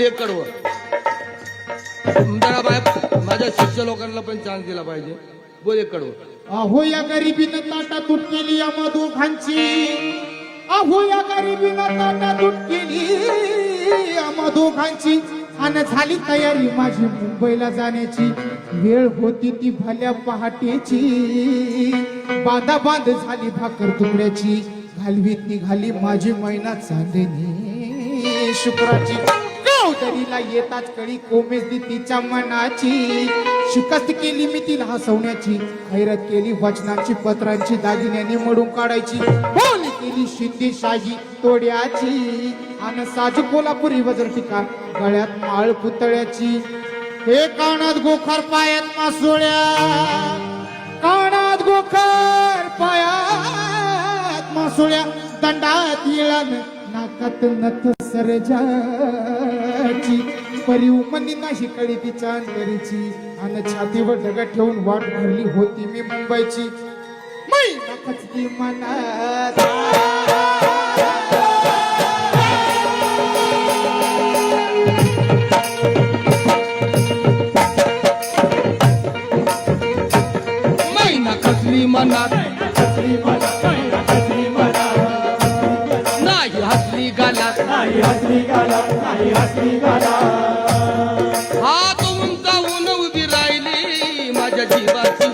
एक कडवं जरा माझ्या शिष्य लोकांना पण चान्स दिला पाहिजे. बोल एक कडवं. अहो या गरिबीनं ताटा तुट केली या दोघांची, अहो या गरिबीनं ताटा तुट केली या दोघांची. आणि झाली तयारी माझी मुंबईला जाण्याची. वेळ होती ती भल्या पहाटेची, बांधाबांध झाली भाकर तुकड्याची. घालवीत निघाली माझी मैना चांदणी शुक्राची. गावदरीला येताच कळी कोमेजली तिच्या मनाची. शिकस्त केली मी तिला हसवण्याची, खैरत केली वचनांची पत्रांची, दागिन्यांनी मडून काढायची. बोल केली शिंदेशाही तोड्याची, आणि साज कोल्हापुरी वजर टिका गळ्यात माळ पुतळ्याची. हे कानात गोखर पायात मासोळ्या, कानात गोखर पायात मासोळ्या. दंडात येळान नाकात नथ सरजाची. परी उमनी नाही कळी तिच्या अंतरीची, आणि छातीवर दगड ठेवून वाट भरली होती मी मुंबईची. मै नाकचली मनात खचली मनात नाही हसली गालात, हा तुमचा ऊन उभी राहिली माझ्या जीवाची.